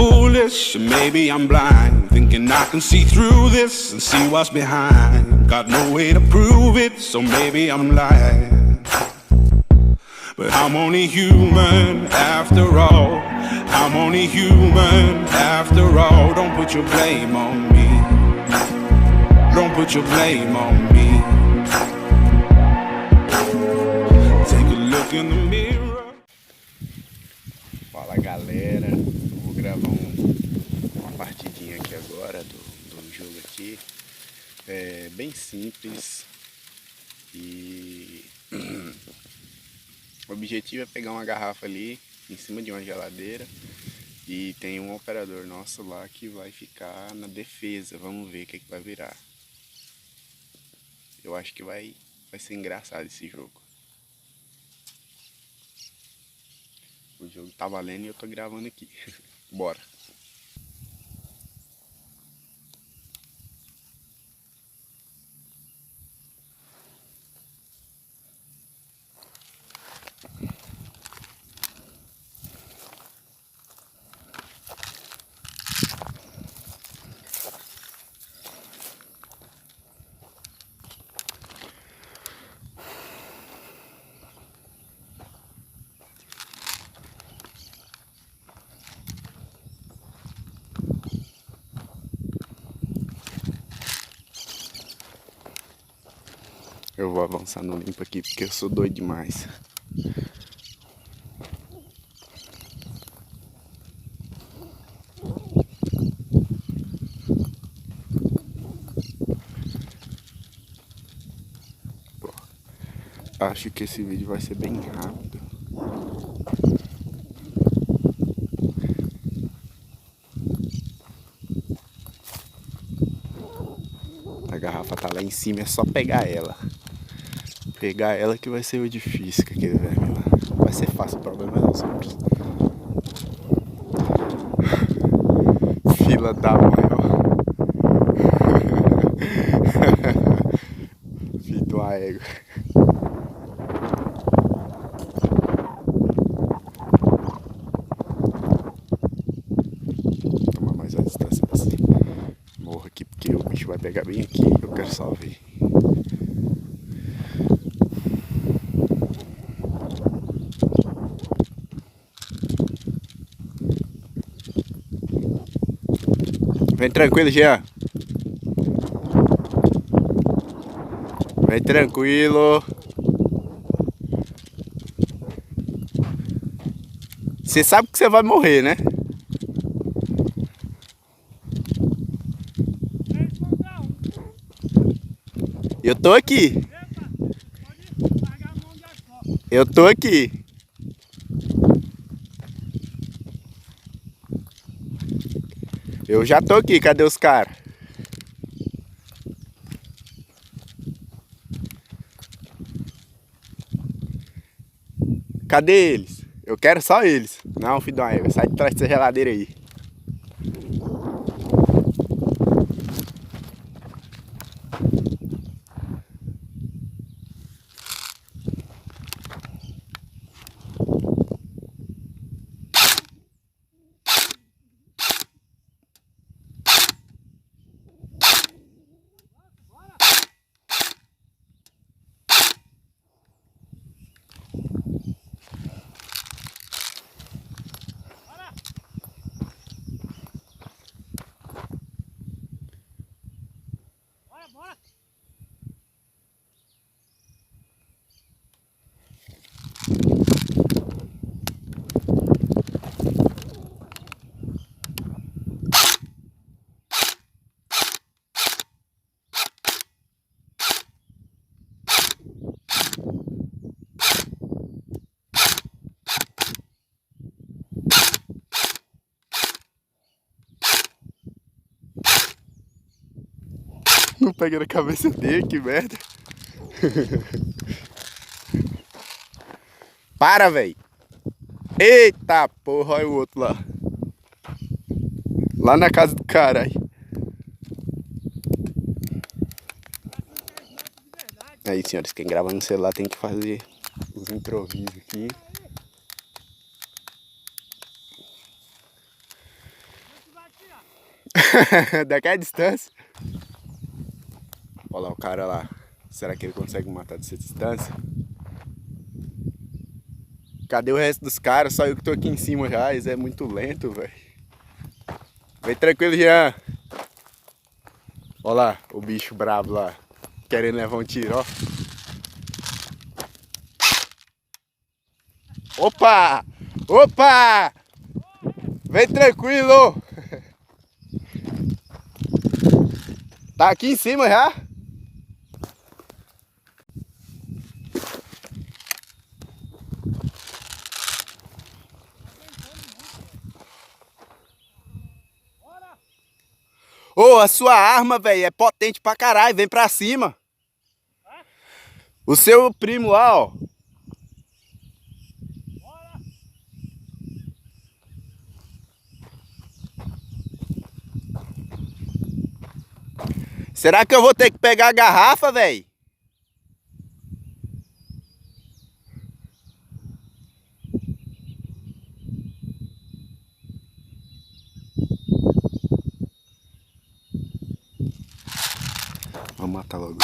foolish, or maybe I'm blind, thinking I can see through this and see what's behind. Got no way to prove it, so maybe I'm lying. But I'm only human after all. I'm only human after all. Don't put your blame on me. Don't put your blame on me. Take a look in the mirror. Fala galera, vou gravar uma partidinha aqui agora do jogo aqui. É bem simples e o objetivo é pegar uma garrafa ali em cima de uma geladeira e tem um operador nosso lá que vai ficar na defesa. Vamos ver o que vai virar. Eu acho que vai ser engraçado esse jogo. O jogo tá valendo e eu tô gravando aqui. Bora! Eu vou avançar no limpo aqui porque eu sou doido demais. Pô, acho que esse vídeo vai ser bem rápido. A garrafa tá lá em cima, é só pegar ela. Pegar ela que vai ser o difícil com aquele verme lá. Vai ser fácil, o problema é os outros. Fila da maior. Fito a égua. Tomar mais uma distância pra cima. Morro aqui porque o bicho vai pegar bem aqui. Eu quero só ver. Vem tranquilo, Jean. Vem tranquilo. Você sabe que você vai morrer, né? Eu tô aqui. Eu tô aqui. Eu já tô aqui, cadê os caras? Cadê eles? Eu quero só eles. Não, filho da égua, sai de trás dessa geladeira aí. Não pega na cabeça dele, que merda. Para, velho. Eita porra, olha o outro lá. Lá na casa do caralho. Aí, senhores, quem grava no celular tem que fazer os improvisos aqui. Daquela distância. Olha lá o cara lá. Será que ele consegue matar dessa distância? Cadê o resto dos caras? Só eu que tô aqui em cima já. Eles é muito lento, velho. Vem tranquilo, Jean. Olha lá o bicho brabo lá. Querendo levar um tiro, ó. Opa! Opa! Vem tranquilo! Tá aqui em cima já? Ô, a sua arma, velho, é potente pra caralho. Vem pra cima. O seu primo lá, ó. Será que eu vou ter que pegar a garrafa, velho? Vamos matar logo.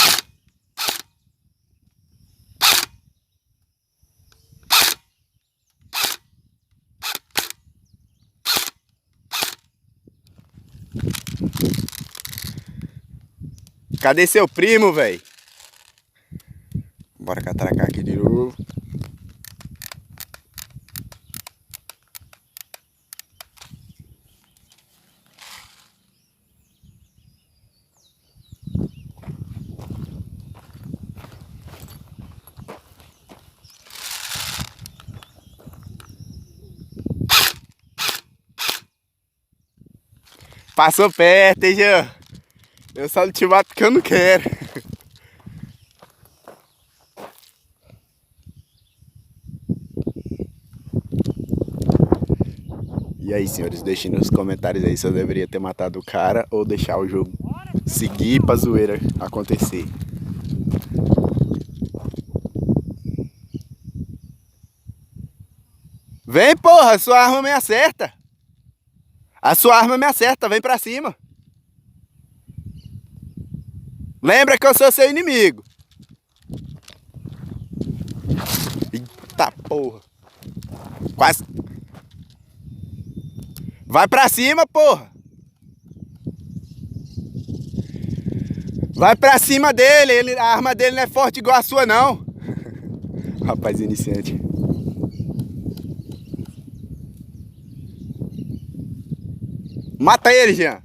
Cadê seu primo, velho? Bora catracar aqui de novo. Passou perto, hein, Jean? Eu só não te mato porque eu não quero. E aí, senhores, deixem nos comentários aí se eu deveria ter matado o cara ou deixar o jogo seguir pra zoeira acontecer. Vem, porra, a sua arma me acerta. A sua arma me acerta, vem pra cima. Lembra que eu sou seu inimigo. Eita porra. Quase. Vai pra cima, porra. Vai pra cima dele. A arma dele não é forte igual a sua, não. Rapaz iniciante. Mata ele, Jean.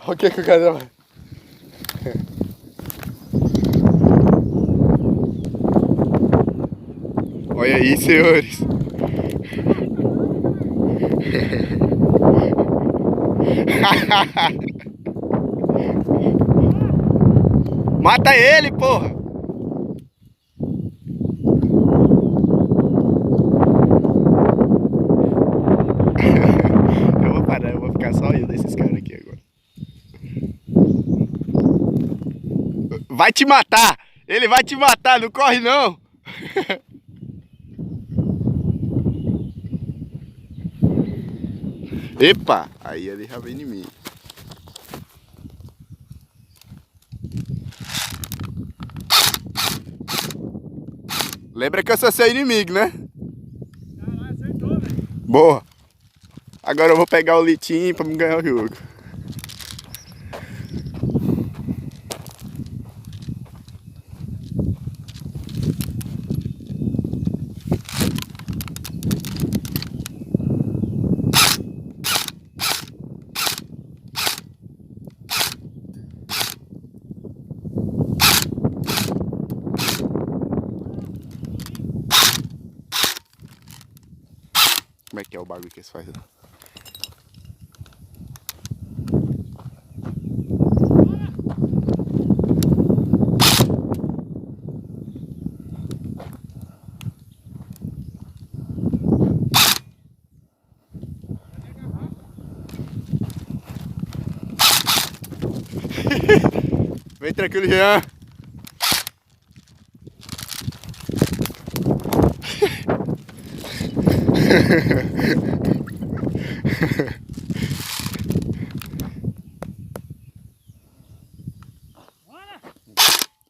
Olha o que o cara vai. Olha aí, senhores. Mata ele, porra. Eu vou parar, eu vou ficar só eu desses caras aqui agora. Vai te matar! Ele vai te matar, não corre não! Epa! Aí ele já vem em mim. Lembra que eu sou seu inimigo, né? Caralho, acertou, velho. Boa! Agora eu vou pegar o litinho pra me ganhar o jogo. Como é que é o bagulho que eles fazem? Vem tranquilo, Jean.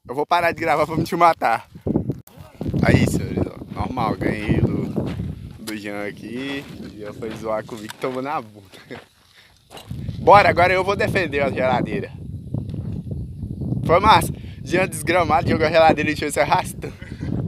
Eu vou parar de gravar pra me te matar. Aí, senhores, ó. Normal, ganhei do Jean aqui. O Jean foi zoar comigo e tomou na bunda. Bora, agora eu vou defender a geladeira. Foi massa. Jean desgramado, jogou a geladeira e deixou se arrastando.